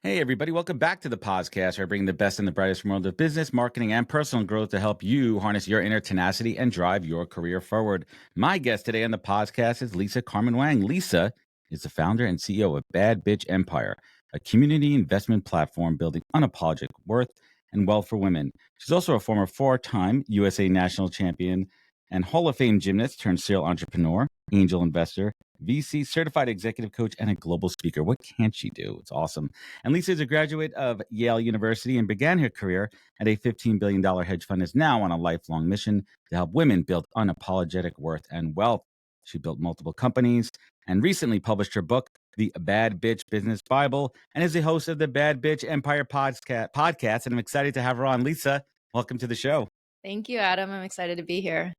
Hey, everybody. Welcome back to the podcast, where I bring the best and the brightest from the world of business, marketing, and personal growth to help you harness your inner tenacity and drive your career forward. My guest today on the podcast is Lisa Carmen Wang. Lisa is the founder and CEO of Bad Bitch Empire, a community investment platform building unapologetic worth and wealth for women. She's also a former four-time USA national champion and Hall of Fame gymnast turned serial entrepreneur, angel investor, VC certified executive coach, and a global speaker. What can't she do? It's awesome. And Lisa is a graduate of Yale University and began her career at a $15 billion hedge fund, is now on a lifelong mission to help women build unapologetic worth and wealth. She built multiple companies and recently published her book, The Bad Bitch Business Bible, and is the host of the Bad Bitch Empire podcast. And I'm excited to have her on. Lisa, welcome to the show. Thank you, Adam. I'm excited to be here.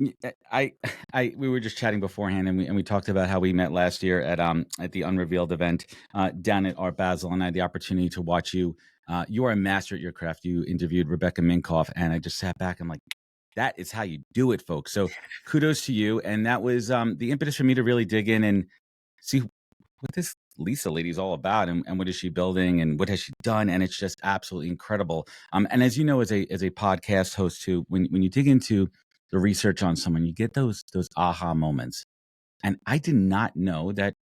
We were just chatting beforehand, and we talked about how we met last year at the Unrevealed event down at Art Basel, and I had the opportunity to watch you. You are a master at your craft. You interviewed Rebecca Minkoff, and I just sat back. I'm like, that is how you do it, folks. So kudos to you. And that was the impetus for me to really dig in and see what this Lisa lady is all about, and what is she building, and what has she done. And it's just absolutely incredible. And as you know, as a podcast host too, when you dig into the research on someone, you get those aha moments. And I did not know that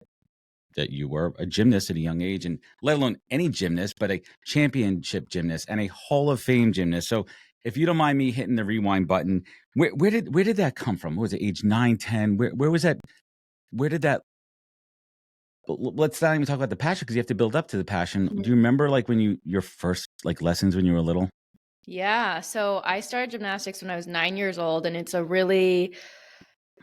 you were a gymnast at a young age, and let alone any gymnast, but a championship gymnast and a Hall of Fame gymnast. So if you don't mind me hitting the rewind button, where did that come from? What was it, age 9, 10? Where was that? Where did that? Let's not even talk about the passion, because you have to build up to the passion. Mm-hmm. Do you remember like when your first like lessons when you were little? Yeah. So I started gymnastics when I was 9 years old, and it's a really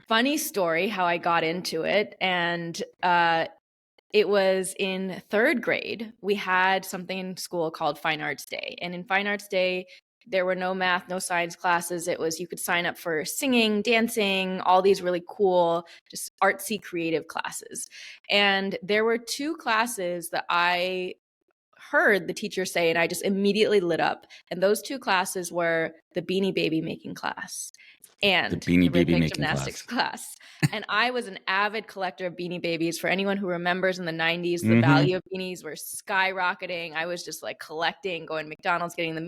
funny story how I got into it. And it was in third grade. We had something in school called Fine Arts Day. And in Fine Arts Day, there were no math, no science classes. It was, you could sign up for singing, dancing, all these really cool, just artsy, creative classes. And there were two classes that I heard the teacher say, and I just immediately lit up. And those two classes were the Beanie Baby making class and the rhythmic gymnastics class. And I was an avid collector of Beanie Babies. For anyone who remembers, in the 90s, the value of beanies were skyrocketing. I was just like collecting, going to McDonald's, getting the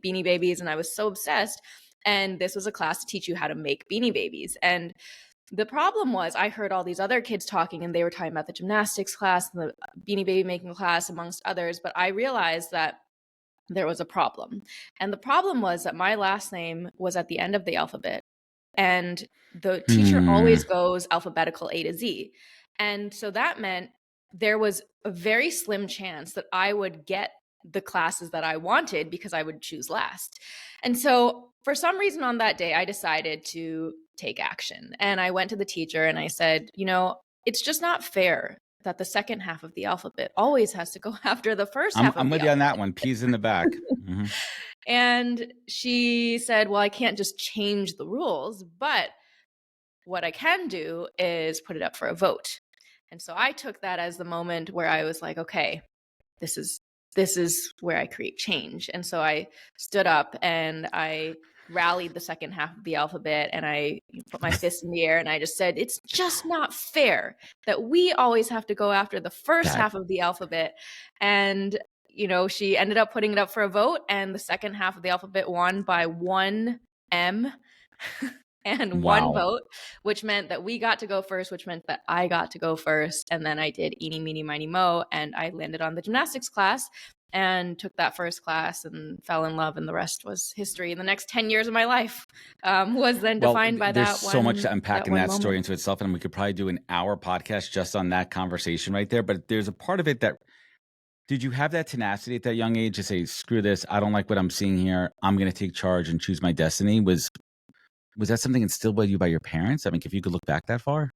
Beanie Babies, and I was so obsessed. And this was a class to teach you how to make Beanie Babies. And the problem was, I heard all these other kids talking, and they were talking about the gymnastics class and the Beanie Baby making class, amongst others. But I realized that there was a problem. And the problem was that my last name was at the end of the alphabet. And the teacher always goes alphabetical A to Z. And so that meant there was a very slim chance that I would get the classes that I wanted because I would choose last. And so for some reason on that day, I decided to take action. And I went to the teacher and I said, it's just not fair that the second half of the alphabet always has to go after the first half of the alphabet. I'm with you on that one. P's in the back. Mm-hmm. And she said, well, I can't just change the rules, but what I can do is put it up for a vote. And so I took that as the moment where I was like, okay, this is where I create change. And so I stood up and I rallied the second half of the alphabet, and I put my fist in the air and I just said, it's just not fair that we always have to go after the first half of the alphabet. And she ended up putting it up for a vote, and the second half of the alphabet won by 1 M and one vote, which meant that we got to go first, which meant that I got to go first. And then I did eeny, meeny, miny, mo, and I landed on the gymnastics class and took that first class and fell in love, and the rest was history. The next 10 years of my life was then defined by that one. There's so much to unpack in that story into itself, and we could probably do an hour podcast just on that conversation right there. But there's a part of it that, did you have that tenacity at that young age to say, screw this, I don't like what I'm seeing here, I'm going to take charge and choose my destiny? Was that something instilled by you by your parents? I mean, if you could look back that far?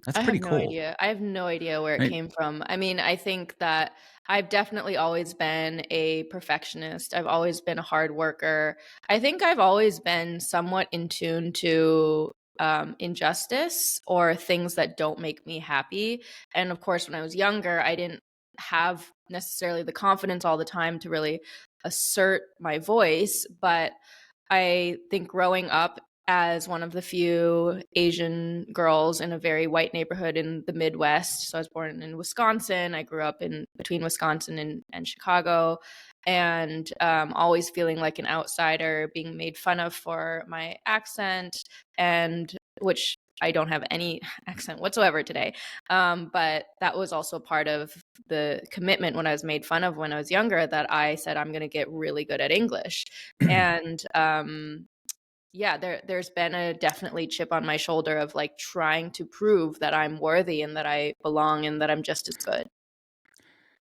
That's pretty cool. I have no idea where it came from. I mean, I think that I've definitely always been a perfectionist. I've always been a hard worker. I think I've always been somewhat in tune to injustice or things that don't make me happy. And of course, when I was younger, I didn't have necessarily the confidence all the time to really assert my voice. But I think growing up as one of the few Asian girls in a very white neighborhood in the Midwest. So I was born in Wisconsin. I grew up in between Wisconsin and Chicago, and always feeling like an outsider, being made fun of for my accent, and which I don't have any accent whatsoever today. But that was also part of the commitment when I was made fun of when I was younger, that I said, I'm going to get really good at English. And yeah, there's been a definitely chip on my shoulder of like trying to prove that I'm worthy and that I belong and that I'm just as good.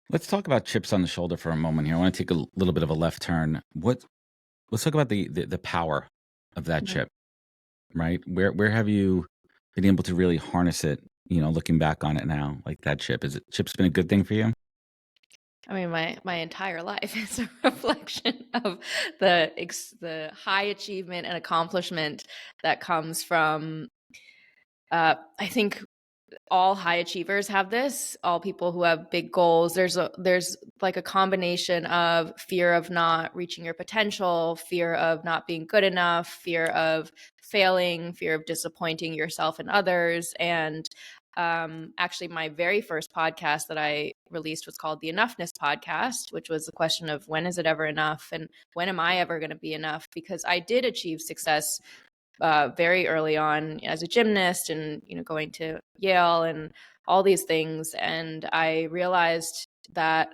Let's talk about chips on the shoulder for a moment here. I want to take a little bit of a left turn. Let's talk about the power of that Mhm. chip, right? Where have you been able to really harness it, looking back on it now, like that chip? Chip's been a good thing for you? I mean, my entire life is a reflection of the high achievement and accomplishment that comes from. I think all high achievers have this. All people who have big goals. There's like a combination of fear of not reaching your potential, fear of not being good enough, fear of failing, fear of disappointing yourself and others. And actually, my very first podcast that I released was called the Enoughness Podcast, which was the question of when is it ever enough and when am I ever going to be enough? Because I did achieve success very early on as a gymnast, and going to Yale and all these things. And I realized that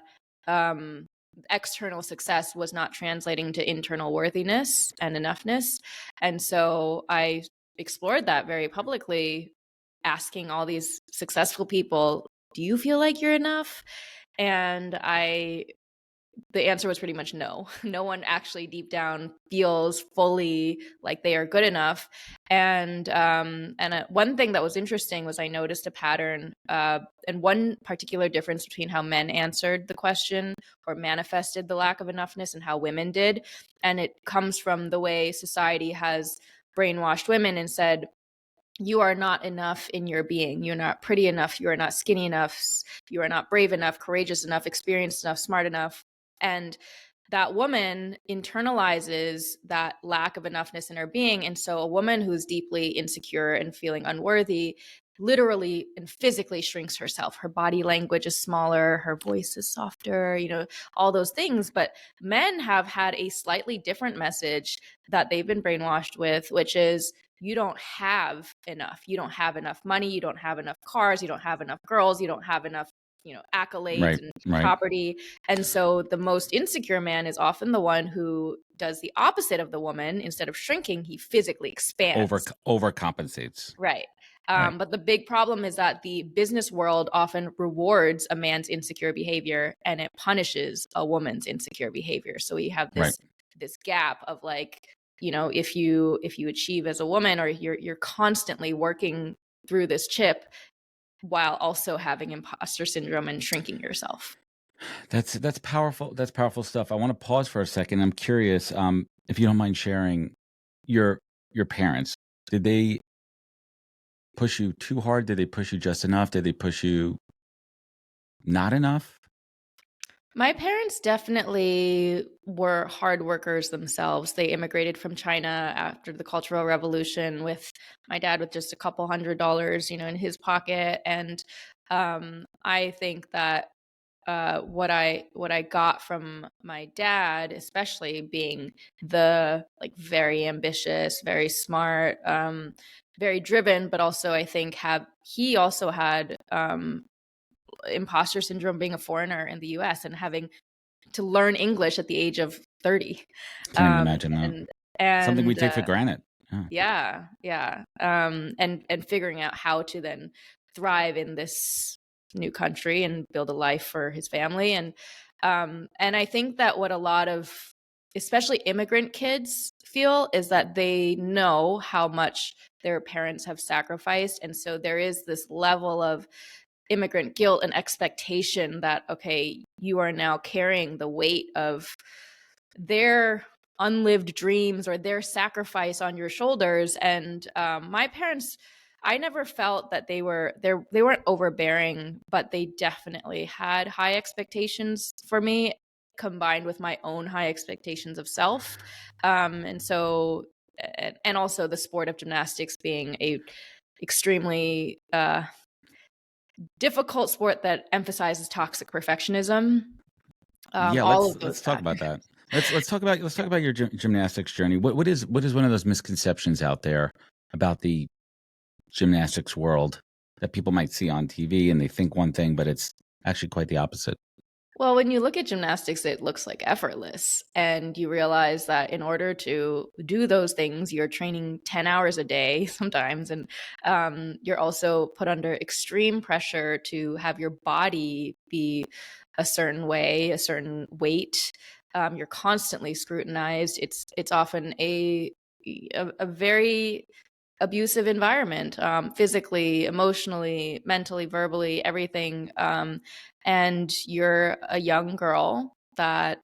external success was not translating to internal worthiness and enoughness. And so I explored that very publicly, asking all these successful people, do you feel like you're enough? And the answer was pretty much no. No one actually deep down feels fully like they are good enough. And one thing that was interesting was I noticed a pattern, and one particular difference between how men answered the question or manifested the lack of enoughness and how women did. And it comes from the way society has brainwashed women and said, you are not enough in your being. You're not pretty enough. You are not skinny enough. You are not brave enough, courageous enough, experienced enough, smart enough. And that woman internalizes that lack of enoughness in her being. And so a woman who's deeply insecure and feeling unworthy literally and physically shrinks herself. Her body language is smaller, her voice is softer, all those things. But men have had a slightly different message that they've been brainwashed with, which is, you don't have enough. You don't have enough money. You don't have enough cars. You don't have enough girls. You don't have enough, accolades Right, and right. property. And so the most insecure man is often the one who does the opposite of the woman. Instead of shrinking, he physically expands. Overcompensates. Right. Right, But the big problem is that the business world often rewards a man's insecure behavior and it punishes a woman's insecure behavior. So we have right. this gap of like, if you achieve as a woman, or you're constantly working through this chip while also having imposter syndrome and shrinking yourself. That's powerful. That's powerful stuff. I want to pause for a second. I'm curious, if you don't mind sharing your your parents. Did they push you too hard? Did they push you just enough? Did they push you not enough? My parents definitely were hard workers themselves. They immigrated from China after the Cultural Revolution, with my dad with just a couple $100, in his pocket. And I think that what I got from my dad, especially being the like very ambitious, very smart, very driven, but also I think he also had imposter syndrome, being a foreigner in the U.S. and having to learn English at the age of 30. Can't even imagine that. And Something we and take for granted. Yeah. yeah. And figuring out how to then thrive in this new country and build a life for his family. And I think that what a lot of especially immigrant kids feel is that they know how much their parents have sacrificed. And so there is this level of immigrant guilt and expectation that, okay, you are now carrying the weight of their unlived dreams or their sacrifice on your shoulders. And my parents, I never felt that they weren't overbearing, but they definitely had high expectations for me, combined with my own high expectations of self. And so and also the sport of gymnastics being a extremely difficult sport that emphasizes toxic perfectionism. Yeah, All of let's those talk about factors. that. Let's talk about your gymnastics journey. What is one of those misconceptions out there about the gymnastics world that people might see on TV and they think one thing, but it's actually quite the opposite? Well, when you look at gymnastics, it looks like effortless. And you realize that in order to do those things, you're training 10 hours a day sometimes. And you're also put under extreme pressure to have your body be a certain way, a certain weight. You're constantly scrutinized. It's often a very abusive environment, physically, emotionally, mentally, verbally, everything. And you're a young girl that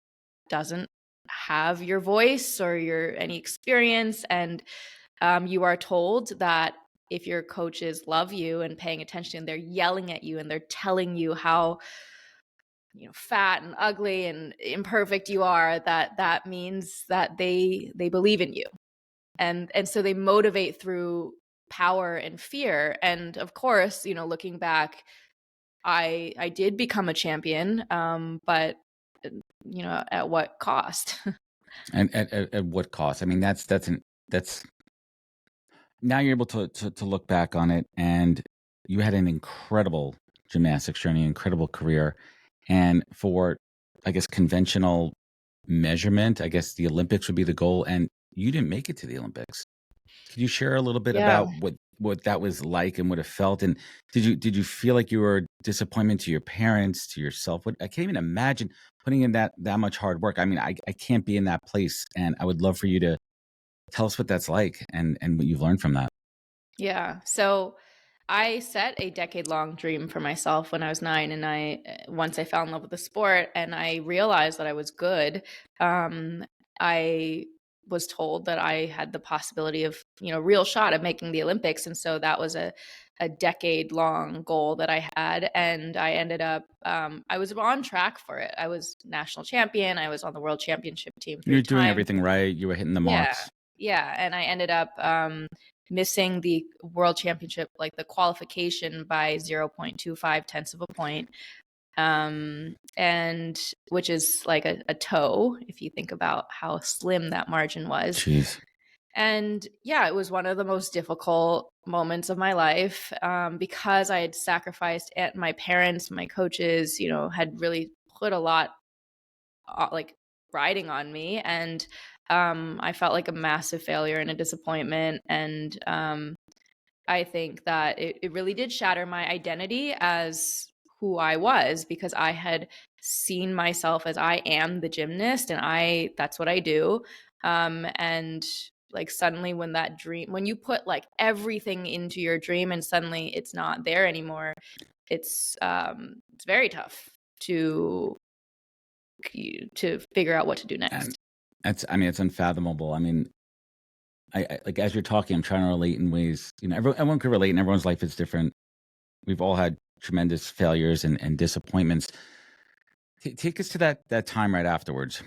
doesn't have your voice or your any experience, and you are told that if your coaches love you and paying attention, they're yelling at you and they're telling you how fat and ugly and imperfect you are, that means that they believe in you, and so they motivate through power and fear. And of course, looking back, I did become a champion, but at what cost? And at what cost? I mean, that's now you're able to look back on it, and you had an incredible gymnastics journey, incredible career, and for, I guess, conventional measurement, I guess the Olympics would be the goal, and you didn't make it to the Olympics. Could you share a little bit Yeah. about what that was like and what it felt? And did you feel like you were a disappointment to your parents, to yourself? I can't even imagine putting in that much hard work. I mean, I can't be in that place, and I would love for you to tell us what that's like and what you've learned from that. Yeah. So I set a decade-long dream for myself when I was 9, and once I fell in love with the sport and I realized that I was good, I was told that I had the possibility of, real shot at making the Olympics, and so that was a decade-long goal that I had, and I ended up, I was on track for it. I was national champion. I was on the world championship team You're 3 doing times. everything right. You were hitting the Yeah. marks. Yeah. And I ended up missing the world championship, like the qualification by 0.25 tenths of a point. And which is like a toe, if you think about how slim that margin was. Jeez. And yeah, it was one of the most difficult moments of my life, because I had sacrificed my parents, my coaches, had really put a lot like riding on me, and I felt like a massive failure and a disappointment. And I think that it really did shatter my identity as who I was, because I had seen myself as I am the gymnast and that's what I do. And like suddenly when you put like everything into your dream and suddenly it's not there anymore, it's very tough to figure out what to do And next. I mean, it's unfathomable. I mean, I like, as you're talking, I'm trying to relate in ways, everyone could relate and everyone's life is different. We've all had tremendous failures and disappointments. Take us to that time right afterwards.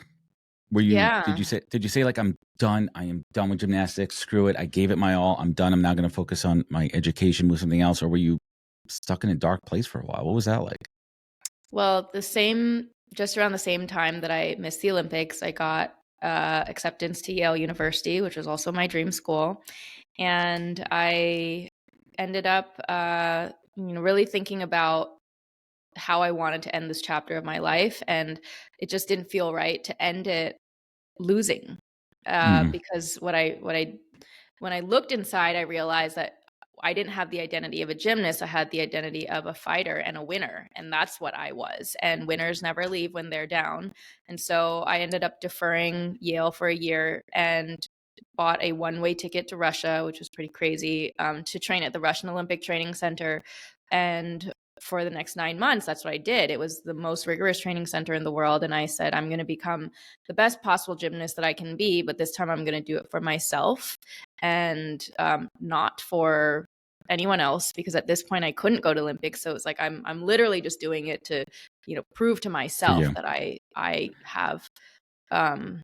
Yeah. Did you say like, I'm done? I am done with gymnastics. Screw it. I gave it my all. I'm done. I'm now going to focus on my education, move something else. Or were you stuck in a dark place for a while? What was that like? Well, just around the same time that I missed the Olympics, I got acceptance to Yale University, which was also my dream school. And I ended up, really thinking about how I wanted to end this chapter of my life. And it just didn't feel right to end it losing, Mm, because when I looked inside, I realized that I didn't have the identity of a gymnast. I had the identity of a fighter and a winner, and that's what I was. And winners never leave when they're down. And so I ended up deferring Yale for a year and bought a one-way ticket to Russia, which was pretty crazy, to train at the Russian Olympic Training Center. And for the next 9 months, that's what I did. It was the most rigorous training center in the world. And I said, I'm going to become the best possible gymnast that I can be, but this time I'm going to do it for myself and not for anyone else, because at this point I couldn't go to Olympics. So it's like I'm literally just doing it to, prove to for myself you. that I have um,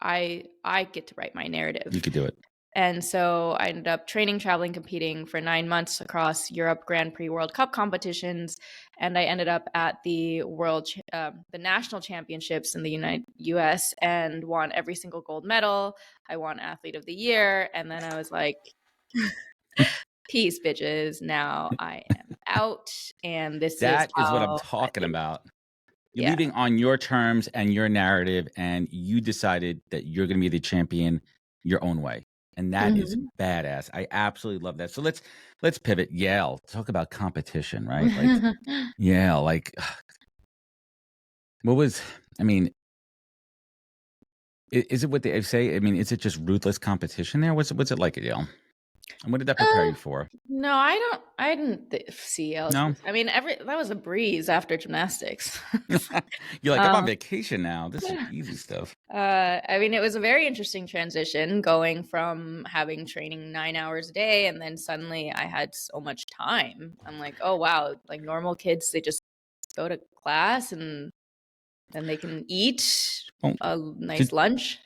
I get to write my You narrative. could do it. And so I ended up training, traveling, competing for 9 months across Europe Grand Prix World Cup competitions, and I ended up at the the national championships in the U.S. and won every single gold medal. I won Athlete of the Year, and then I was like, "Peace, bitches! Now I am out, and this is That is what I'm how I talking leave." about. You're Yeah. leaving on your terms and your narrative, and you decided that you're going to be the champion your own way, and that is Mhm. badass. I absolutely love that. So let's pivot. Yale, talk about competition, right? Like Yale, like what was? I mean, is it what they say? I mean, is it just ruthless competition there? What's it like at Yale? And what did that prepare Uh, you for? no, I didn't see else. No, I mean, that was a breeze after gymnastics. you're like I'm on Um, vacation now. This is easy stuff. I mean, it was a very interesting transition going from having training 9 hours a day, and then suddenly I had so much time. I'm like, oh wow, like normal kids, they just go to class and then they can eat Well, a nice did lunch.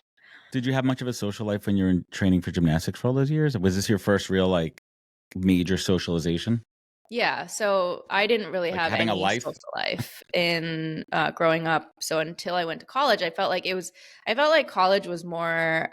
did you have much of a social life when you were in training for gymnastics for all those years? Was this your first real like major socialization? Yeah, so I didn't really Like have having a any life? social life in growing up. So until I went to college, I felt like college was more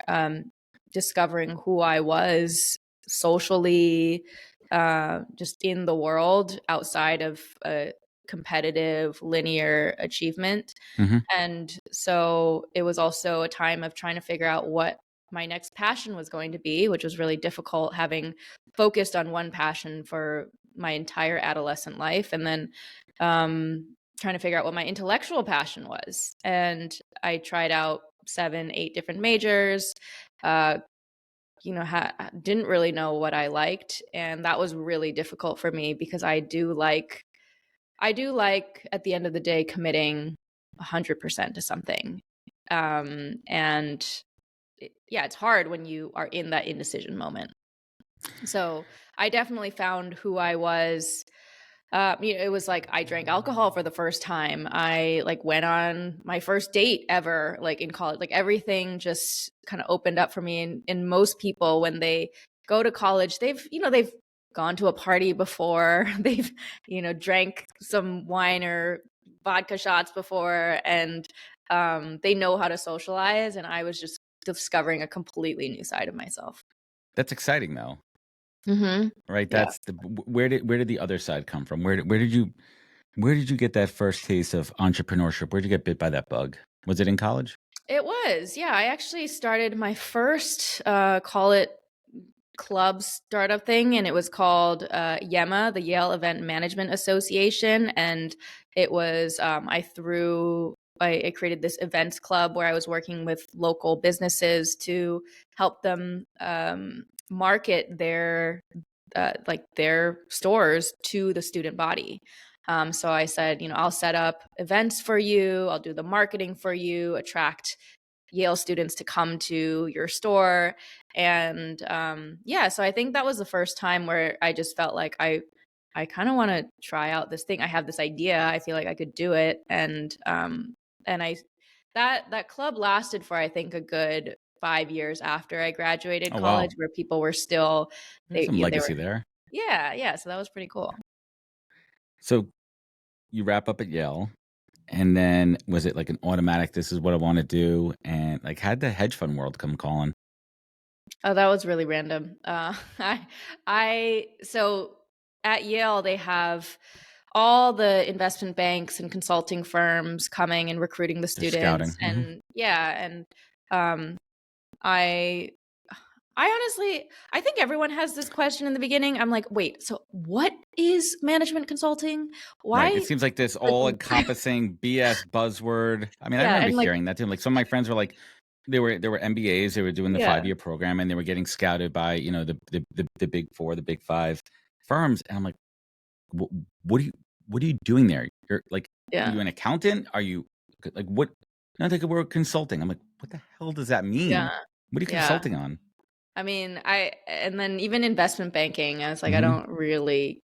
discovering who I was socially, just in the world outside of a competitive linear achievement. Mhm. And so it was also a time of trying to figure out what my next passion was going to be, which was really difficult having focused on one passion for my entire adolescent life. And then trying to figure out what my intellectual passion was. And I tried out 7, 8 different majors. Uh, didn't really know what I liked, and that was really difficult for me because I do like at the end of the day committing 100% to something. And yeah, it's hard when you are in that indecision moment. So I definitely found who I was. It was like I drank alcohol for the first time. I like went on my first date ever, like in college. Like everything just kind of opened up for me. And most people, when they go to college, they've gone to a party before. They've drank some wine or vodka shots before, and they know how to socialize. And I was just discovering a completely new side of myself. That's exciting though, Mm-hmm. right? Yeah. That's the where did the other side come from? Where did you get that first taste of entrepreneurship? Where'd you get bit by that bug? Was it in college? It was, yeah. I actually started my first, call it club startup thing, and it was called YEMA, the Yale Event Management Association. And it was, I created this events club where I was working with local businesses to help them market their stores to the student body. So I said, I'll set up events for you, I'll do the marketing for you, attract Yale students to come to your store. And yeah, so I think that was the first time where I just felt like I kind of want to try out this thing. I have this idea. I feel like I could do it. And I that club lasted for I think a good 5 years after I graduated Oh wow, college, where people were still there's some they were legacy there. yeah. So that was pretty cool. So you wrap up at Yale, and then was it like an automatic? This is what I want to do, and like had the hedge fund world come calling? Oh, that was really random. So at Yale, they have all the investment banks and consulting firms coming and recruiting the They're students. scouting. Hmm. And yeah, and um, I I honestly, I think everyone has this question in the beginning. I'm like, wait, so what is management consulting? Right. It Why? seems like this Like, all-encompassing BS buzzword. I mean, I yeah, remember and like, hearing that too. Like some of my friends were like, they were MBAs, they were doing the yeah, 5-year program, and they were getting scouted by the big four, the big five firms, and I'm like, what, what are you doing there? You're like, are yeah, you an accountant? Are you like what? No, they were consulting. I'm like, what the hell does that yeah, mean? What are you yeah. consulting on? I mean, and then even investment banking, I was like, I Hmm. don't really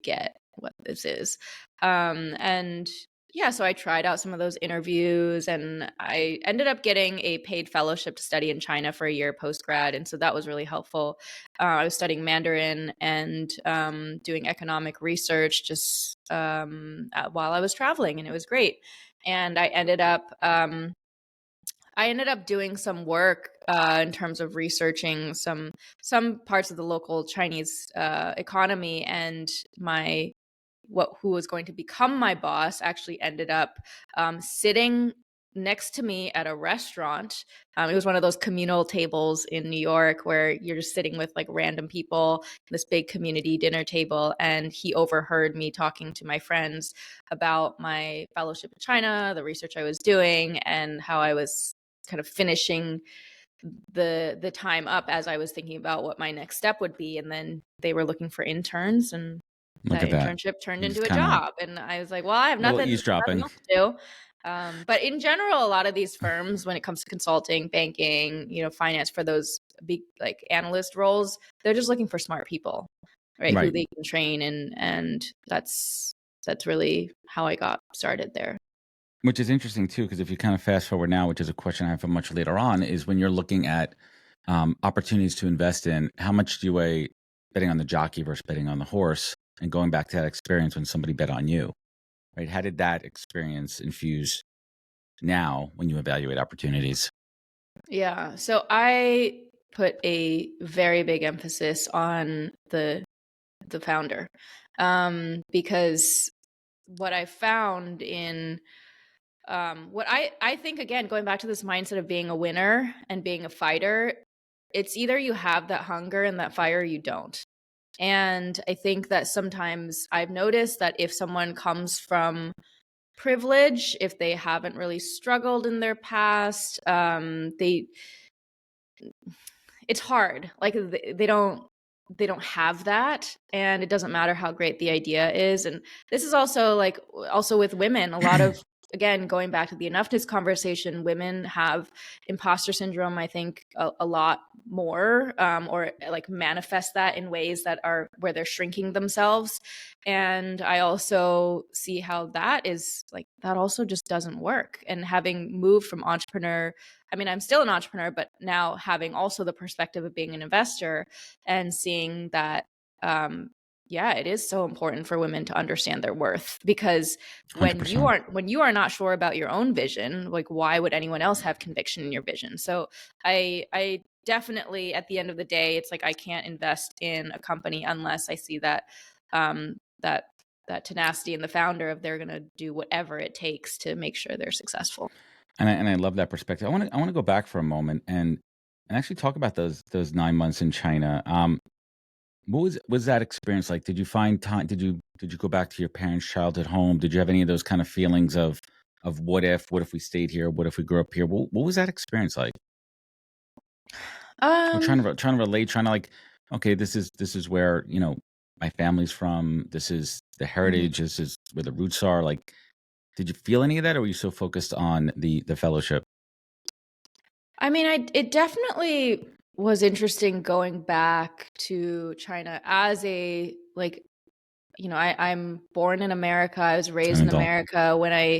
get what this is. And yeah, so I tried out some of those interviews, and I ended up getting a paid fellowship to study in China for a year post grad, and so that was really helpful. I was studying Mandarin and doing economic research just while I was traveling, and it was great. And I ended up doing some work in terms of researching some parts of the local Chinese economy, and my who was going to become my boss actually ended up sitting next to me at a restaurant. It was one of those communal tables in New York where you're just sitting with like random people, this big community dinner table. And he overheard me talking to my friends about my fellowship in China, the research I was doing, and how I was kind of finishing the time up as I was thinking about what my next step would be. And then they were looking for interns, and Look that at that. internship turned You just into a kind of job. And I was like, well, I have a little nothing eavesdropping. else to do. But in general, a lot of these firms, when it comes to consulting, banking, finance, for those big like analyst roles, they're just looking for smart people, right? Who Right. they can train, and that's really how I got started there. Which is interesting too, because if you kind of fast forward now, which is a question I have for much later on, is when you're looking at opportunities to invest in, how much do you weigh betting on the jockey versus betting on the horse? And going back to that experience when somebody bet on you, right? How did that experience infuse now when you evaluate opportunities? Yeah. So I put a very big emphasis on the founder, because what I found in what I think, again, going back to this mindset of being a winner and being a fighter, it's either you have that hunger and that fire or you don't. And I think that sometimes I've noticed that if someone comes from privilege, if they haven't really struggled in their past, it's hard. Like they don't have that, and it doesn't matter how great the idea is. And this is also with women, a lot of, again, going back to the enoughness conversation, women have imposter syndrome, I think, a lot more, or like manifest that in ways that are where they're shrinking themselves. And I also see how that is like, that also just doesn't work. And having moved from entrepreneur, I mean, I'm still an entrepreneur, but now having also the perspective of being an investor and seeing that, yeah, it is so important for women to understand their worth, because when you 100%. are not sure about your own vision, like, why would anyone else have conviction in your vision? So I definitely, at the end of the day, it's like I can't invest in a company unless I see that that tenacity in the founder of they're going to do whatever it takes to make sure they're successful. And I love that perspective. I want to go back for a moment and actually talk about those 9 months in China. What was that experience like? Did you find time? Did you go back to your parents' childhood home? Did you have any of those kind of feelings of what if we stayed here? What if we grew up here? What was that experience like? I'm Um, trying to relate, trying to like, okay, this is where my family's from. This is the mhm. heritage. This is where the roots are. Like, did you feel any of that, or were you so focused on the fellowship? I mean, it definitely was interesting going back to China as a, like, I'm born in America. I was An raised in adult. America.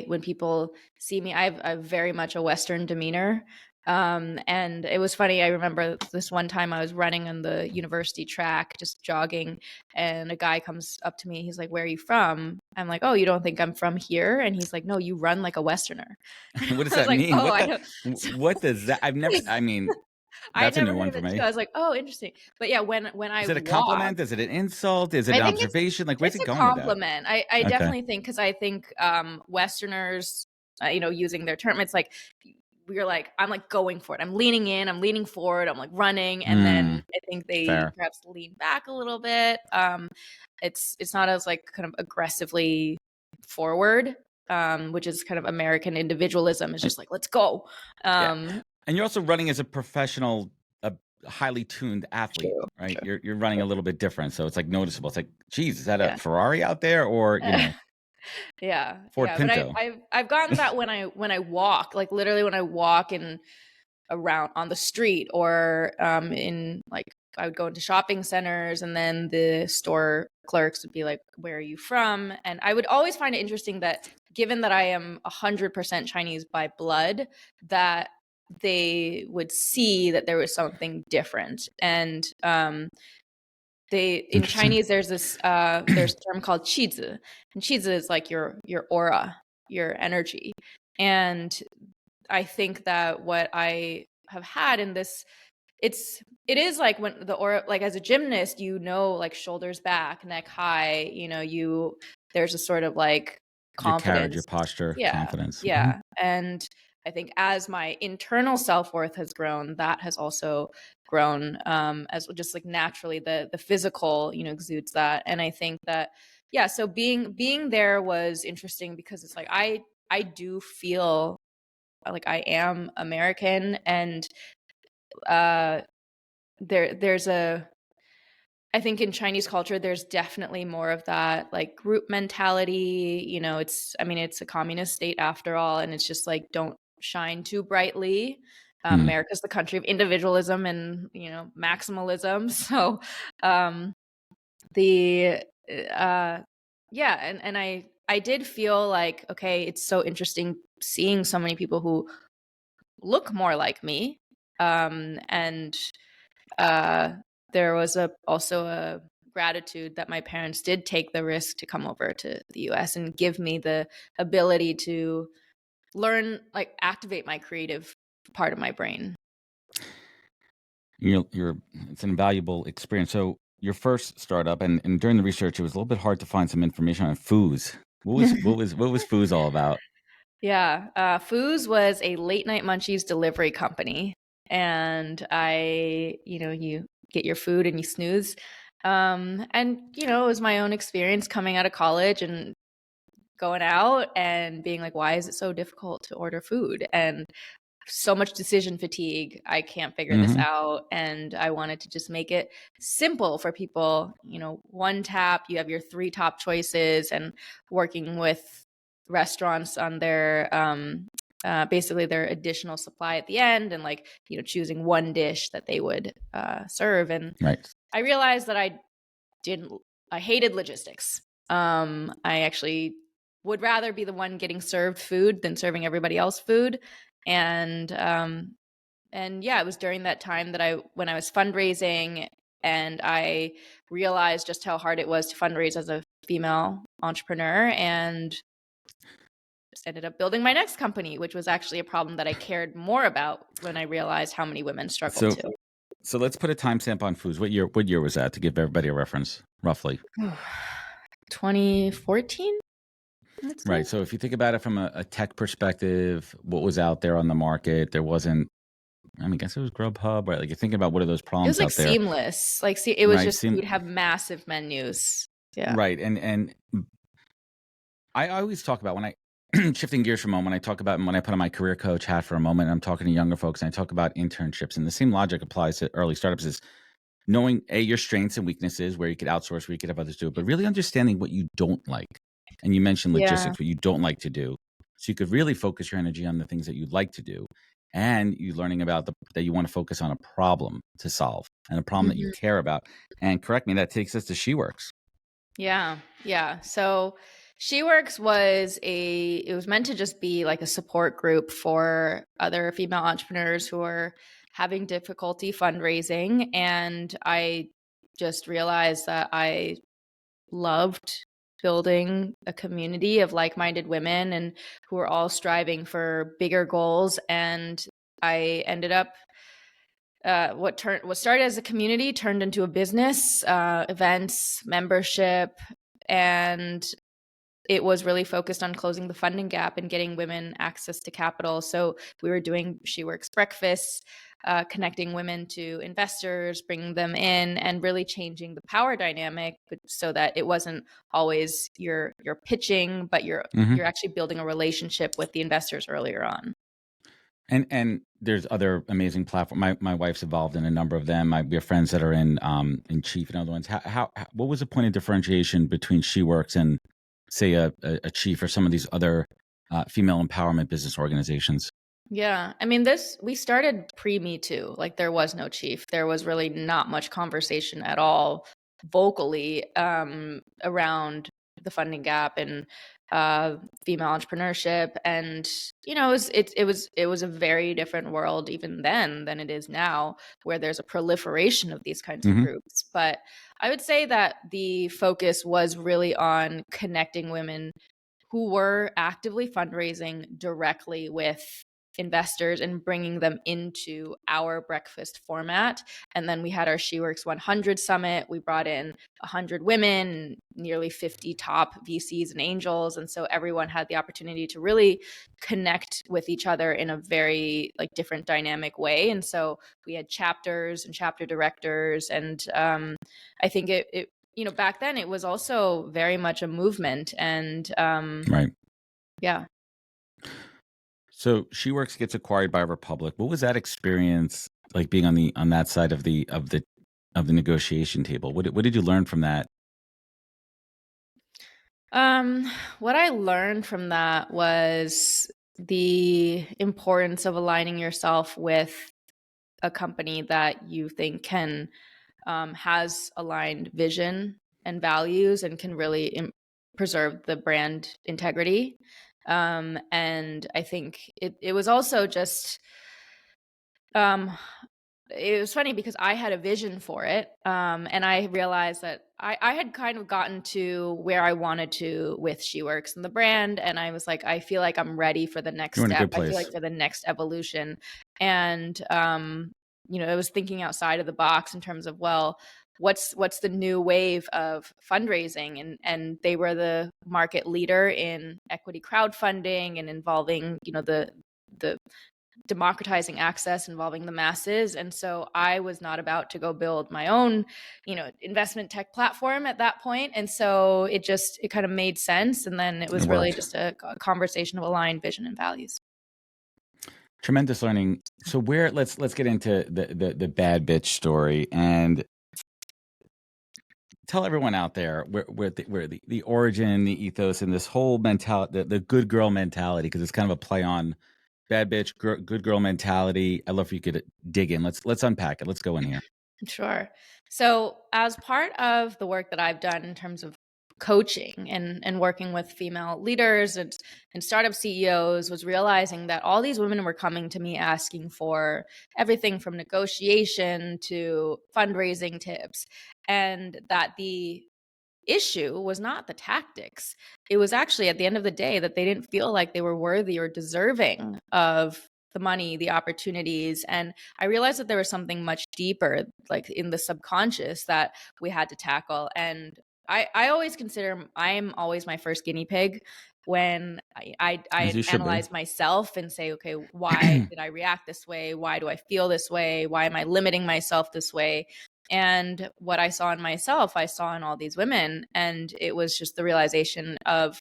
When people see me, I have very much a Western demeanor. And it was funny. I remember this one time I was running on the university track, just jogging, and a guy comes up to me. He's like, "Where are you from?" I'm like, "Oh, you don't think I'm from here?" And he's like, "No, you run like a Westerner." And What does I was that like, mean? "Oh, What I the don't." So what does that? I've never. I mean, I had that's a new never heard one of for it too. me. I was like, "Oh, interesting." But yeah, when I Is it a walk, compliment? Is it an insult? Is it I an think observation? Like, where's it's it a going with that? compliment. I Okay. definitely think, because I think Westerners, using their term, it's like we're like, I'm like going for it. I'm leaning in. I'm leaning forward. I'm like running, and then Hmm. I think they Fair. perhaps lean back a little bit. It's not as like kind of aggressively forward, which is kind of American individualism. It's And- just like, let's go. yeah. Um, And you're also running as a professional, a highly tuned athlete, true, right? true, You're running a little bit different, so it's like noticeable. It's like, geez, is that a yeah. Ferrari out there, or Yeah, Ford yeah, but Pinto? I've gotten that when I walk, like literally when I walk in around on the street, or in like I would go into shopping centers, and then the store clerks would be like, "Where are you from?" And I would always find it interesting that given that I am 100% Chinese by blood, that they would see that there was something different. And in Interesting. Chinese there's there's a term called qi, and qi is like your aura, your energy. And I think that what I have had in this, it is like when the aura, like as a gymnast, like shoulders back, neck high, there's a sort of like Your carriage, your confidence. posture, Yeah. confidence. Yeah. And I think as my internal self-worth has grown, that has also grown, as just like naturally the physical, exudes that. And I think that, yeah, so being there was interesting because it's like I do feel like I am American. And there's I think in Chinese culture there's definitely more of that like group mentality. It's a communist state after all, and it's just like, don't shine too brightly. America's the country of individualism and maximalism. So the yeah, and I did feel like, okay, it's so interesting seeing so many people who look more like me. And there was also a gratitude that my parents did take the risk to come over to the US and give me the ability to learn, like activate my creative part of my brain. It's an invaluable experience. So your first startup, and during the research, it was a little bit hard to find some information on Foos. What was Foos all about? Yeah. Foos was a late night munchies delivery company. And you get your food and you snooze. And, it was my own experience coming out of college and going out and being like, why is it so difficult to order food? And so much decision fatigue. I can't figure this Hmm. out. And I wanted to just make it simple for people. One tap, you have your three top choices, and working with restaurants on their basically their additional supply at the end, and like, choosing one dish that they would serve. And Right. I realized that I hated logistics. I actually would rather be the one getting served food than serving everybody else food. And yeah, it was during that time that when I was fundraising, and I realized just how hard it was to fundraise as a female entrepreneur, and just ended up building my next company, which was actually a problem that I cared more about when I realized how many women struggled So too. so let's put a timestamp on Foos. What year was that, to give everybody a reference, roughly? 2014, let's say. Right. So if you think about it from a tech perspective, what was out there on the market, there wasn't. I guess it was Grubhub, right? Like, you're thinking about what are those It was problems like out there, seamless. Like, see, it was right? just, you'd have massive menus. Yeah. Right. And I always talk about, when I shifting gears for a moment, I talk about when I put on my career coach hat for a moment, I'm talking to younger folks, and I talk about internships, and the same logic applies to early startups: is knowing your strengths and weaknesses, where you could outsource, where you could have others do it, but really understanding what you don't like. And you mentioned Yeah. logistics, what you don't like to do, so you could really focus your energy on the things that you'd like to do, and you learning about that you want to focus on a problem to solve, and a problem that you Mhm. care about. And correct me, that takes us to SheWorks. Yeah. Yeah. So SheWorks it was meant to just be like a support group for other female entrepreneurs who are having difficulty fundraising. And I just realized that I loved building a community of like-minded women and who are all striving for bigger goals. And I ended up what started as a community turned into a business, events, membership, and it was really focused on closing the funding gap and getting women access to capital. So we were doing SheWorks breakfasts, connecting women to investors, bringing them in, and really changing the power dynamic so that it wasn't always you're pitching, but you're Hmm. actually building a relationship with the investors earlier on. And there's other amazing platforms. My wife's involved in a number of them. We have friends that are in Chief and other ones. What was the point of differentiation between SheWorks and, say, a Chief or some of these other female empowerment business organizations? Yeah. We started pre-Me Too. Like, there was no chief. There was really not much conversation at all vocally around the funding gap. And female entrepreneurship. And it was a very different world even then than it is now, where there's a proliferation of these kinds of Mm-hmm. groups. But I would say that the focus was really on connecting women who were actively fundraising directly with investors and bringing them into our breakfast format. And then we had our She Works 100 summit. We brought in 100 women, nearly 50 top VCs and angels. And so everyone had the opportunity to really connect with each other in a very different dynamic way. And so we had chapters and chapter directors. And I think it back then it was also very much a movement. And Right. yeah. So She Works gets acquired by Republic. What was that experience like, being on that side of the negotiation table? What did you learn from that? What I learned from that was the importance of aligning yourself with a company that you think can has aligned vision and values and can really preserve the brand integrity. And I think it was also just it was funny because I had a vision for it. And I realized that I had kind of gotten to where I wanted to with She Works and the brand. And I was like, I feel like I'm ready for the next You're in a step. good I feel place. like for the next evolution. And, I was thinking outside of the box in terms of, well, what's the new wave of fundraising? And they were the market leader in equity crowdfunding and involving, the democratizing access, involving the masses. And so I was not about to go build my own, investment tech platform at that point. And so it kind of made sense. And then it was It really worked. just a conversation of aligned vision and values. Tremendous learning. So let's get into the bad bitch story and tell everyone out there where the origin, the ethos, and this whole mentality, the good girl mentality, because it's kind of a play on bad bitch, good girl mentality. I'd love if you could dig in. Let's unpack it. Let's go in here. Sure. So as part of the work that I've done in terms of coaching and working with female leaders and startup CEOs, was realizing that all these women were coming to me asking for everything from negotiation to fundraising tips, and that the issue was not the tactics. It was actually at the end of the day that they didn't feel like they were worthy or deserving of the money, the opportunities. And I realized that there was something much deeper, like in the subconscious, that we had to tackle. And I always consider I'm always my first guinea pig when As I you should be. analyze myself and say, okay, why did I react this way? Why do I feel this way? Why am I limiting myself this way? And what I saw in myself, I saw in all these women. And it was just the realization of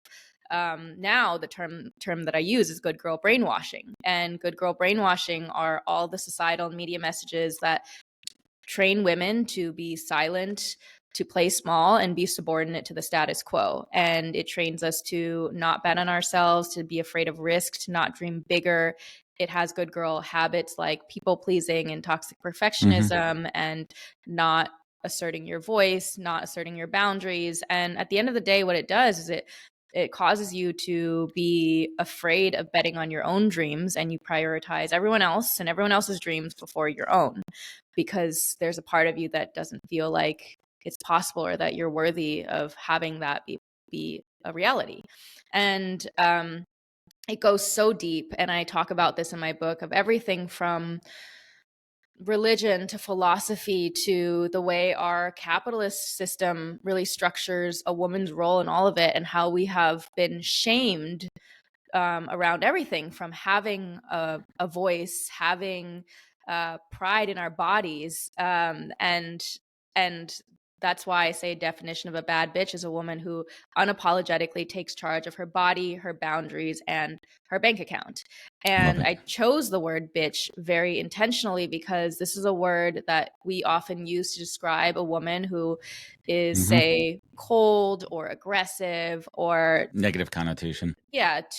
now the term that I use is good girl brainwashing. And good girl brainwashing are all the societal media messages that train women to be silent, to play small, and be subordinate to the status quo. And it trains us to not bet on ourselves, to be afraid of risk, to not dream bigger. It has good girl habits like people pleasing and toxic perfectionism, and not asserting your voice, not asserting your boundaries. And at the end of the day, what it does is it causes you to be afraid of betting on your own dreams, and you prioritize everyone else and everyone else's dreams before your own, because there's a part of you that doesn't feel like it's possible or that you're worthy of having that be a reality. And it goes so deep. And I talk about this in my book, of everything from religion to philosophy to the way our capitalist system really structures a woman's role in all of it, and how we have been shamed around everything from having a voice, having pride in our bodies, and that's why I say definition of a bad bitch is a woman who unapologetically takes charge of her body, her boundaries, and her bank account. Love And it. I chose the word bitch very intentionally because this is a word that we often use to describe a woman who is, say, cold or aggressive or Negative connotation.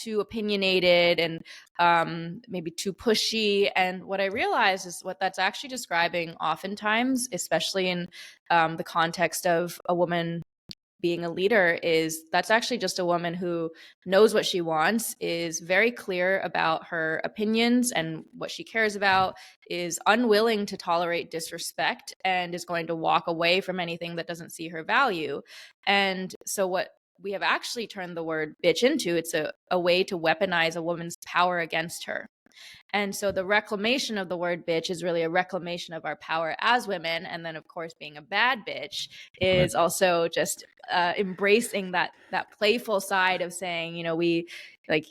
too opinionated and maybe too pushy. And what I realized is what that's actually describing oftentimes, especially in the context of a woman being a leader is that's actually just a woman who knows what she wants, is very clear about her opinions and what she cares about, is unwilling to tolerate disrespect, and is going to walk away from anything that doesn't see her value. And so what we have actually turned the word bitch into, it's a way to weaponize a woman's power against her. And so the reclamation of the word bitch is really a reclamation of our power as women. And then, of course, being a bad bitch Right. is also just embracing that playful side of saying, we like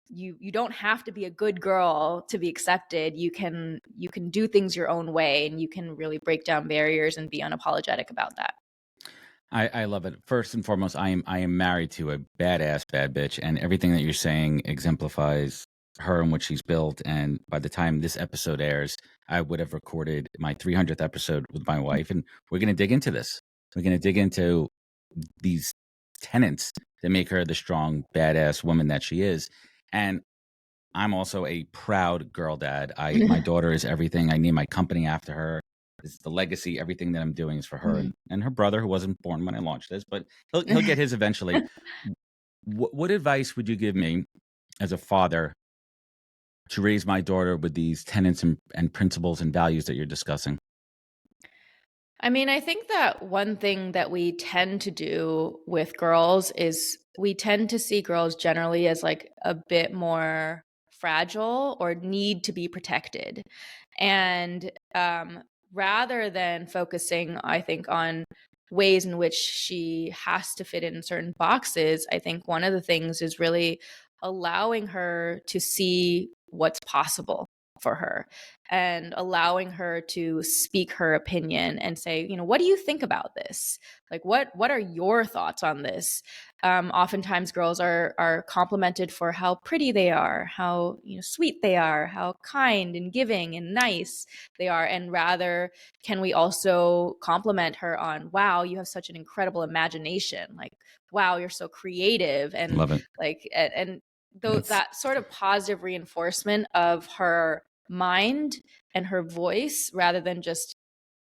you don't have to be a good girl to be accepted. You can do things your own way, and you can really break down barriers and be unapologetic about that. I love it. First and foremost, I am married to a badass bad bitch, and everything that you're saying exemplifies her and what she's built. And by the time this episode airs, I would have recorded my 300th episode with my wife, and we're going to dig into this. We're going to dig into these tenets that make her the strong, badass woman that she is. And I'm also a proud girl dad. My daughter is everything. I name my company after her. This is the legacy. Everything that I'm doing is for her and her brother, who wasn't born when I launched this, but he'll get his eventually. What advice would you give me as a father to raise my daughter with these tenets and principles and values that you're discussing? I mean, I think that one thing that we tend to do with girls is we tend to see girls generally as like a bit more fragile or need to be protected. And rather than focusing, I think, on ways in which she has to fit in certain boxes, I think one of the things is really allowing her to see what's possible for her, and allowing her to speak her opinion and say, what do you think about this? Like, what are your thoughts on this? Oftentimes girls are complimented for how pretty they are, how sweet they are, how kind and giving and nice they are. And rather, can we also compliment her on, wow, you have such an incredible imagination, like, wow, you're so creative, and Love it. like, and though That's that sort of positive reinforcement of her mind and her voice, rather than just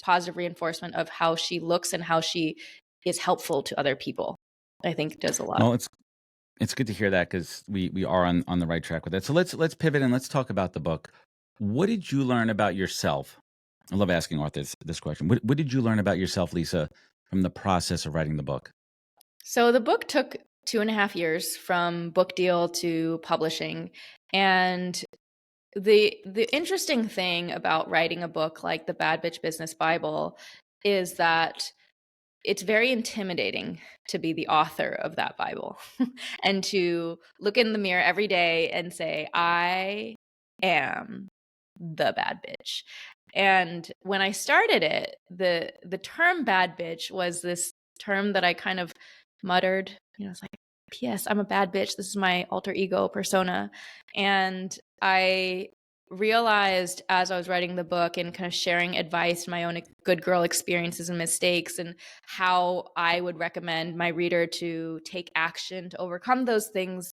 positive reinforcement of how she looks and how she is helpful to other people, I think does a lot. well, it's good to hear that because we are on the right track with that. So let's pivot and let's talk about the book. What did you learn about yourself? I love asking authors this question. What did you learn about yourself, Lisa, from the process of writing the book? So the book took 2.5 years from book deal to publishing. And the interesting thing about writing a book like the Bad Bitch Business Bible is that it's very intimidating to be the author of that Bible and to look in the mirror every day and say, I am the bad bitch. And when I started it, the term bad bitch was this term that I kind of muttered, it's like, P.S. I'm a bad bitch. This is my alter ego persona. And I realized as I was writing the book and kind of sharing advice, my own good girl experiences and mistakes, and how I would recommend my reader to take action to overcome those things,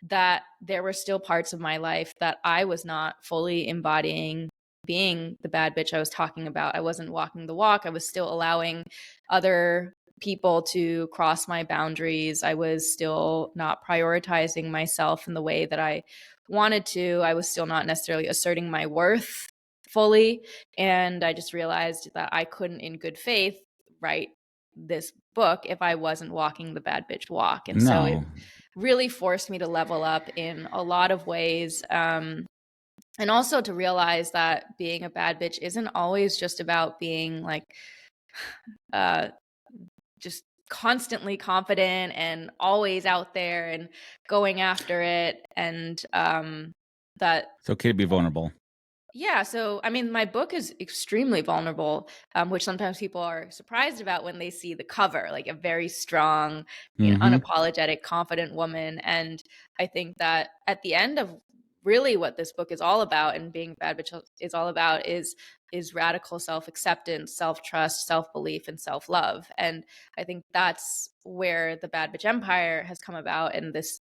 that there were still parts of my life that I was not fully embodying being the bad bitch I was talking about. I wasn't walking the walk. I was still allowing other people to cross my boundaries. I was still not prioritizing myself in the way that I wanted to. I was still not necessarily asserting my worth fully. And I just realized that I couldn't, in good faith, write this book if I wasn't walking the bad bitch walk. And so it No, really forced me to level up in a lot of ways. And also to realize that being a bad bitch isn't always just about being like, uh, just constantly confident and always out there and going after it. And that it's okay to be vulnerable. yeah, so I mean, my book is extremely vulnerable, which sometimes people are surprised about when they see the cover, like a very strong, Hmm. unapologetic, confident woman. And I think that at the end of really what this book is all about, and being a bad bitch is all about, is radical self-acceptance, self-trust, self-belief, and self-love. And I think that's where the Bad Bitch Empire has come about, and this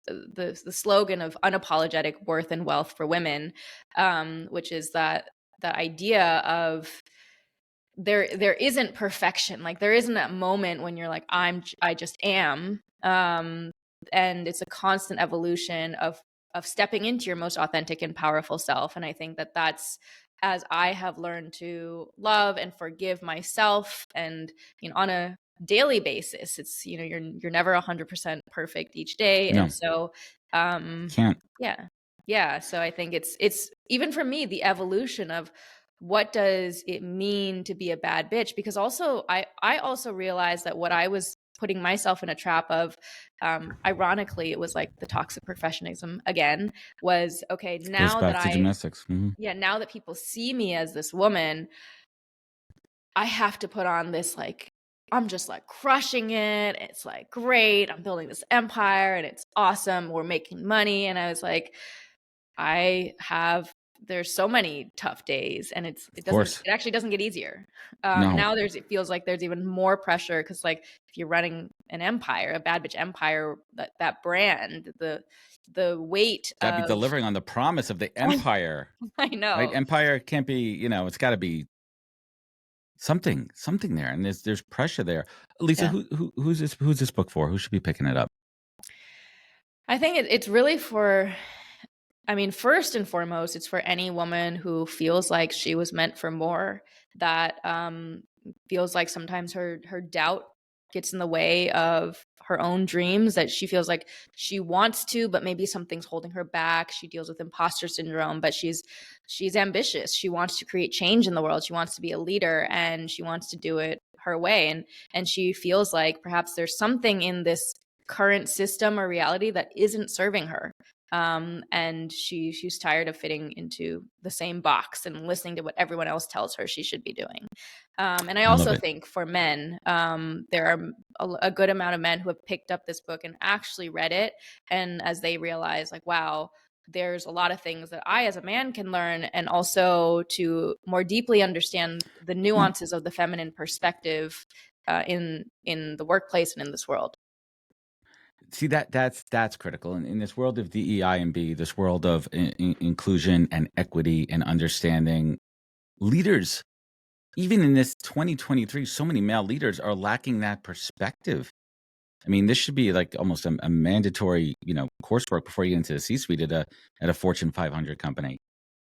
the slogan of unapologetic worth and wealth for women, which is that idea of there isn't perfection. Like there isn't that moment when you're like, I just am. And it's a constant evolution of stepping into your most authentic and powerful self. And I think that that's, as I have learned to love and forgive myself, and on a daily basis, it's you're never 100% perfect each day. No, And so can't. yeah, so I think it's even for me, the evolution of what does it mean to be a bad bitch, because also I also realized that what I was putting myself in a trap of, ironically, it was like the toxic perfectionism again, was okay, Goes now that back to gymnastics. now that people see me as this woman, I have to put on this, like, I'm just like crushing it. It's like great. I'm building this empire and it's awesome. We're making money. And I was like, there's so many tough days, and it Of doesn't, course. it actually doesn't get easier. No. Now it feels like there's even more pressure, because like if you're running an empire, a bad bitch empire, that brand, the weight Got to be of, delivering on the promise of the empire, I right? know. Empire can't be, it's got to be something there, and there's pressure there. Lisa, Yeah. who's this book for? Who should be picking it up? I think it's really for, I mean, first and foremost, it's for any woman who feels like she was meant for more, that feels like sometimes her doubt gets in the way of her own dreams, that she feels like she wants to, but maybe something's holding her back. She deals with imposter syndrome, but she's ambitious. She wants to create change in the world. She wants to be a leader, and she wants to do it her way. And she feels like perhaps there's something in this current system or reality that isn't serving her, and she's tired of fitting into the same box and listening to what everyone else tells her she should be doing. And I I love also it. think for men, there are a good amount of men who have picked up this book and actually read it, and as they realize, like, wow, there's a lot of things that I as a man can learn, and also to more deeply understand the Mm. nuances of the feminine perspective, in the workplace and in this world. See, that's critical in this world of DEI and B, this world of inclusion and equity and understanding. Leaders, even in this 2023, so many male leaders are lacking that perspective. I mean, this should be like almost a mandatory, coursework before you get into the C-suite at a Fortune 500 company.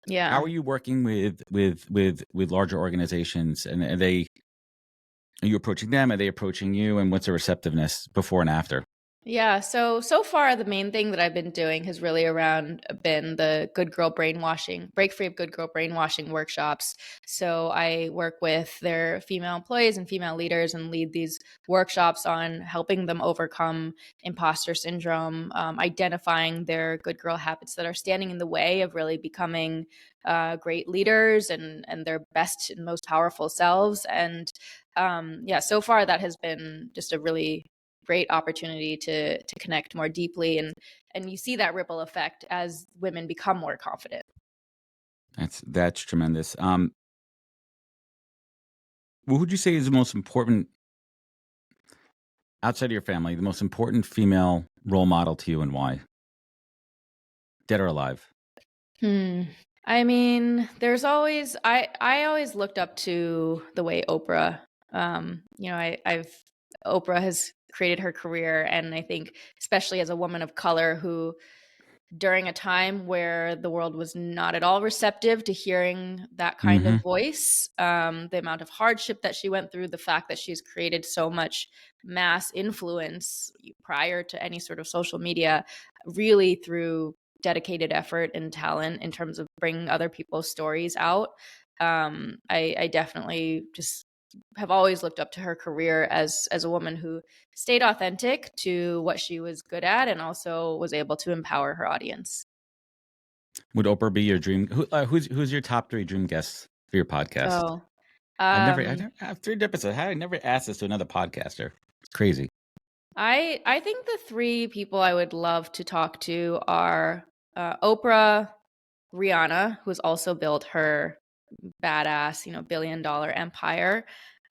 How Yeah. are you working with larger organizations, and are you approaching them? Are they approaching you? And what's the receptiveness before and after? Yeah, so far the main thing that I've been doing has really been the good girl brainwashing, break free of good girl brainwashing workshops. So I work with their female employees and female leaders and lead these workshops on helping them overcome imposter syndrome, identifying their good girl habits that are standing in the way of really becoming great leaders and their best and most powerful selves. And yeah, so far that has been just a really great opportunity to connect more deeply, and you see that ripple effect as women become more confident. That's tremendous. What would you say is the most important outside of your family, the most important female role model to you, and why? Dead or alive? Hmm. I mean, there's always I always looked up to the way Oprah, I've Oprah has created her career, and I think especially as a woman of color who, during a time where the world was not at all receptive to hearing that kind Mm-hmm. of voice, the amount of hardship that she went through, the fact that she's created so much mass influence prior to any sort of social media, really through dedicated effort and talent in terms of bringing other people's stories out. I definitely just have always looked up to her career as a woman who stayed authentic to what she was good at, and also was able to empower her audience. Would Oprah be your dream? Who's your top three dream guests for your podcast? Oh, I have three episodes. How I never asked this to another podcaster. It's crazy. I think the three people I would love to talk to are Oprah, Rihanna, who's also built her badass, billion-dollar empire,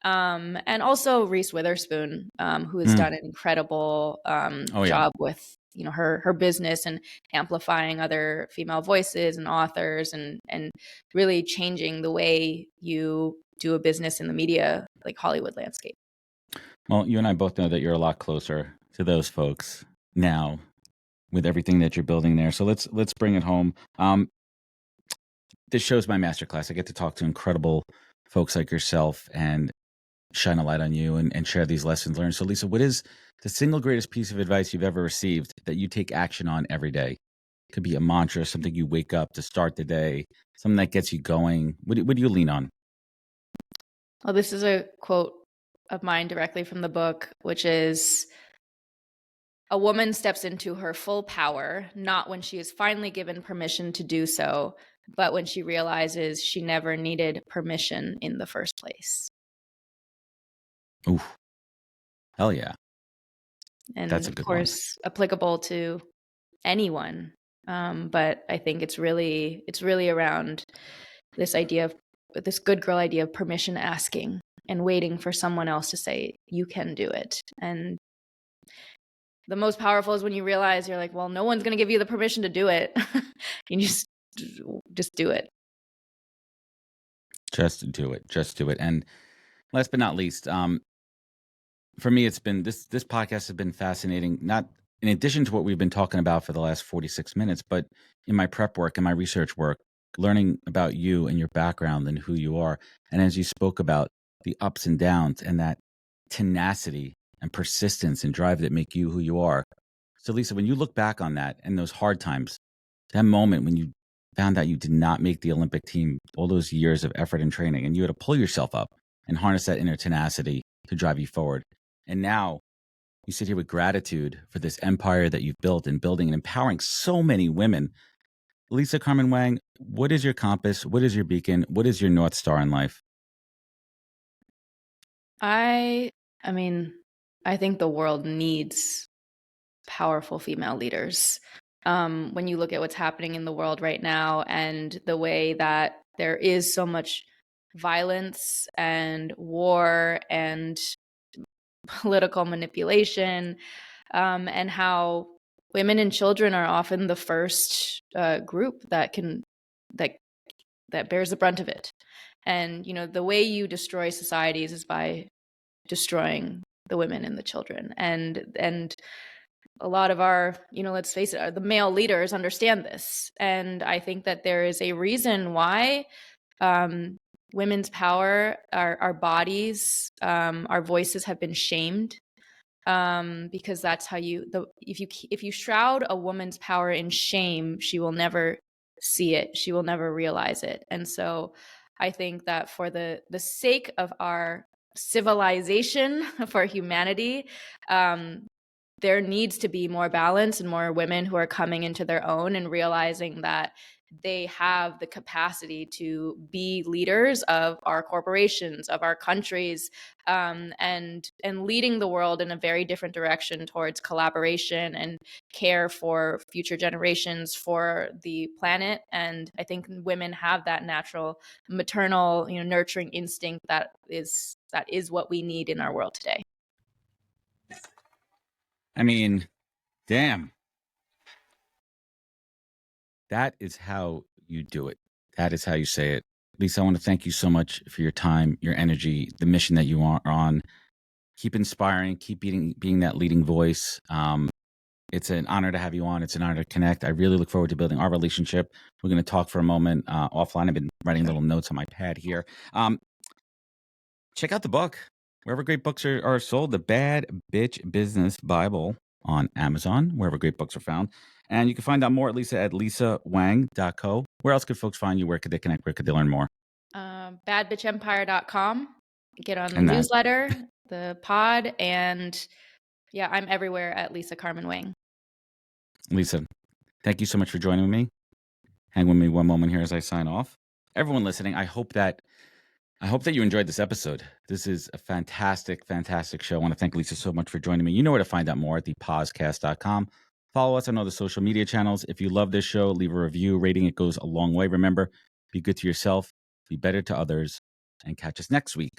and also Reese Witherspoon, who has Mm. done an incredible Oh yeah. job with her business and amplifying other female voices and authors and really changing the way you do a business in the media, like Hollywood landscape. Well, you and I both know that you're a lot closer to those folks now with everything that you're building there. So let's bring it home. This show's my masterclass. I get to talk to incredible folks like yourself and shine a light on you and share these lessons learned. So Lisa, what is the single greatest piece of advice you've ever received that you take action on every day? It could be a mantra, something you wake up to start the day, something that gets you going. What do you lean on? Well, this is a quote of mine directly from the book, which is, "A woman steps into her full power, not when she is finally given permission to do so, but when she realizes she never needed permission in the first place." Ooh, hell yeah. And That's a of good one. course, applicable to anyone. But I think it's really around this good girl idea of permission asking and waiting for someone else to say, you can do it. And the most powerful is when you realize you're like, well, no one's going to give you the permission to do it. You just do it. Just do it. Just do it. And last but not least, for me, it's been this podcast has been fascinating, not in addition to what we've been talking about for the last 46 minutes, but in my prep work and my research work, learning about you and your background and who you are. And as you spoke about the ups and downs and that tenacity and persistence and drive that make you who you are. So Lisa, when you look back on that and those hard times, that moment when you found out you did not make the Olympic team, all those years of effort and training, and you had to pull yourself up and harness that inner tenacity to drive you forward. And now you sit here with gratitude for this empire that you've built and building and empowering so many women. Lisa Carmen Wang, what is your compass? What is your beacon? What is your North Star in life? I mean, I think the world needs powerful female leaders. When you look at what's happening in the world right now and the way that there is so much violence and war and political manipulation, and how women and children are often the first group that bears the brunt of it. And the way you destroy societies is by destroying the women and the children. And a lot of our, let's face it, the male leaders understand this. And I think that there is a reason why women's power, our bodies, our voices have been shamed, because that's how if you shroud a woman's power in shame, she will never see it. She will never realize it. And so I think that for the sake of our civilization, for humanity, there needs to be more balance and more women who are coming into their own and realizing that they have the capacity to be leaders of our corporations, of our countries, and leading the world in a very different direction towards collaboration and care for future generations, for the planet. And I think women have that natural maternal, nurturing instinct that is what we need in our world today. I mean, damn. That is how you do it. That is how you say it. Lisa, I want to thank you so much for your time, your energy, the mission that you are on. Keep inspiring, keep being that leading voice. It's an honor to have you on. It's an honor to connect. I really look forward to building our relationship. We're going to talk for a moment offline. I've been writing little notes on my pad here. Check out the book, wherever great books are sold, The Bad Bitch Business Bible on Amazon, wherever great books are found. And you can find out more at lisawang.co. Where else could folks find you? Where could they connect? Where could they learn more? Badbitchempire.com. Get on the newsletter, the pod, and yeah, I'm everywhere at Lisa Carmen Wang. Lisa, thank you so much for joining me. Hang with me one moment here as I sign off. Everyone listening, I hope that you enjoyed this episode. This is a fantastic, fantastic show. I want to thank Lisa so much for joining me. You know where to find out more at thepodcast.com. Follow us on all the social media channels. If you love this show, leave a review. Rating it goes a long way. Remember, be good to yourself, be better to others, and catch us next week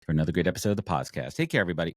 for another great episode of the podcast. Take care, everybody.